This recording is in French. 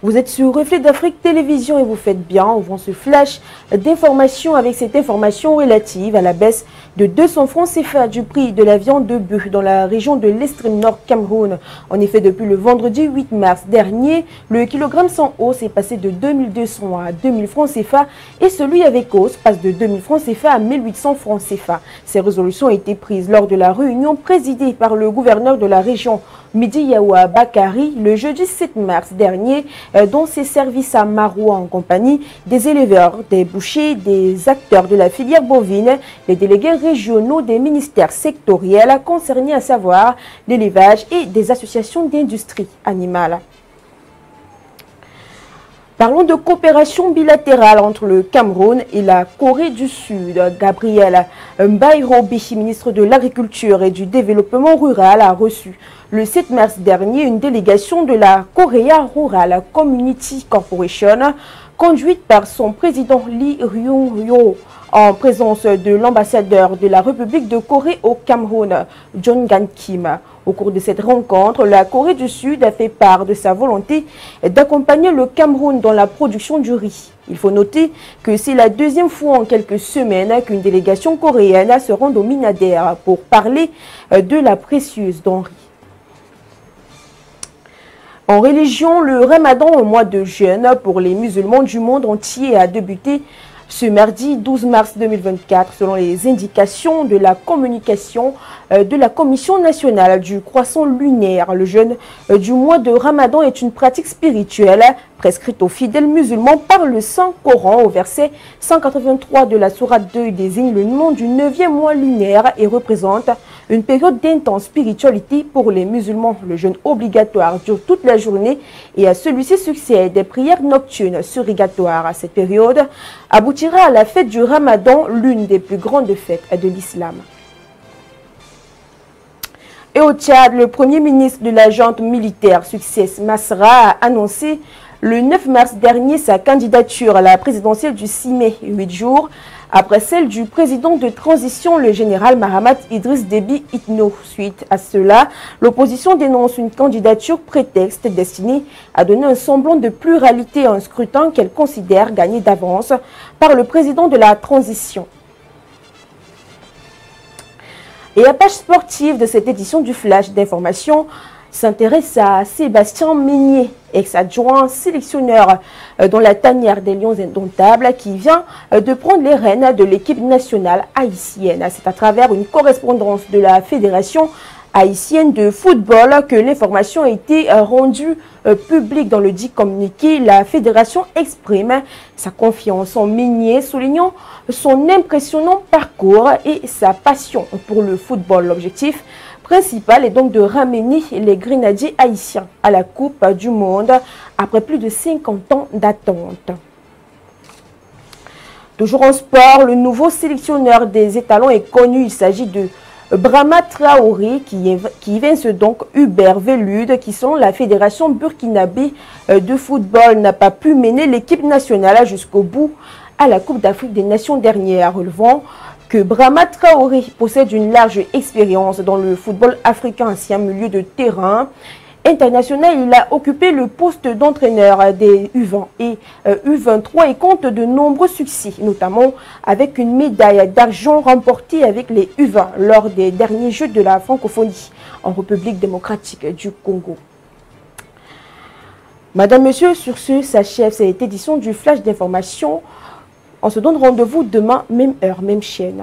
Vous êtes sur Reflet d'Afrique Télévision et vous faites bien. On vend ce flash d'informations avec cette information relative à la baisse de 200 francs CFA du prix de la viande de bœuf dans la région de l'extrême nord Cameroun. En effet, depuis le vendredi 8 mars dernier, le kilogramme sans hausse est passé de 2200 à 2000 francs CFA et celui avec hausse passe de 2000 francs CFA à 1800 francs CFA. Ces résolutions ont été prises lors de la réunion présidée par le gouverneur de la région Midi Yawa Bakari le jeudi 7 mars dernier dans ses services à Maroua en compagnie des éleveurs, des bouchers, des acteurs de la filière bovine, les délégués régionaux des ministères sectoriels concernés, à savoir l'élevage et des associations d'industrie animale. Parlons de coopération bilatérale entre le Cameroun et la Corée du Sud. Gabriel Mbairobi, ministre de l'Agriculture et du Développement rural, a reçu le 7 mars dernier une délégation de la Korea Rural Community Corporation, conduite par son président Lee Ryung-yo, en présence de l'ambassadeur de la République de Corée au Cameroun, John Gan Kim. Au cours de cette rencontre, la Corée du Sud a fait part de sa volonté d'accompagner le Cameroun dans la production du riz. Il faut noter que c'est la deuxième fois en quelques semaines qu'une délégation coréenne se rend au Minader pour parler de la précieuse denrée. En religion, le Ramadan au mois de jeûne pour les musulmans du monde entier a débuté ce mardi 12 mars 2024, selon les indications de la communication de la Commission nationale du croissant lunaire. Le jeûne du mois de Ramadan est une pratique spirituelle prescrite aux fidèles musulmans par le Saint-Coran. Au verset 183 de la sourate 2, il désigne le nom du 9e mois lunaire et représente une période d'intense spiritualité pour les musulmans. Le jeûne obligatoire dure toute la journée et à celui-ci succèdent des prières nocturnes surrogatoires. À cette période aboutira à la fête du Ramadan, l'une des plus grandes fêtes de l'islam. Et au Tchad, le premier ministre de la junte militaire Success Masra a annoncé le 9 mars dernier sa candidature à la présidentielle du 6 mai, 8 jours après celle du président de transition, le général Mahamat Idriss Déby Itno. Suite à cela, l'opposition dénonce une candidature prétexte destinée à donner un semblant de pluralité à un scrutin qu'elle considère gagné d'avance par le président de la transition. Et la page sportive de cette édition du Flash d'information s'intéresse à Sébastien Meignier, ex-adjoint sélectionneur dans la tanière des Lions indomptables, qui vient de prendre les rênes de l'équipe nationale haïtienne. C'est à travers une correspondance de la Fédération haïtienne de football que l'information a été rendue publique. Dans le dit communiqué, la fédération exprime sa confiance en Meignier, soulignant son impressionnant parcours et sa passion pour le football. L'objectif principal est donc de ramener les grenadiers haïtiens à la Coupe du Monde après plus de 50 ans d'attente. Toujours en sport, le nouveau sélectionneur des étalons est connu. Il s'agit de Brahma Traoré qui évince donc Hubert Velud qui, selon la Fédération burkinabé de football, n'a pas pu mener l'équipe nationale jusqu'au bout à la Coupe d'Afrique des Nations dernière, relevant que Brahma Traoré possède une large expérience dans le football africain, ancien milieu de terrain international. Il a occupé le poste d'entraîneur des U20 et U23 et compte de nombreux succès, notamment avec une médaille d'argent remportée avec les U20 lors des derniers Jeux de la francophonie en République démocratique du Congo. Madame, Monsieur, sur ce s'achève cette édition du Flash d'information. On se donne rendez-vous demain, même heure, même chaîne.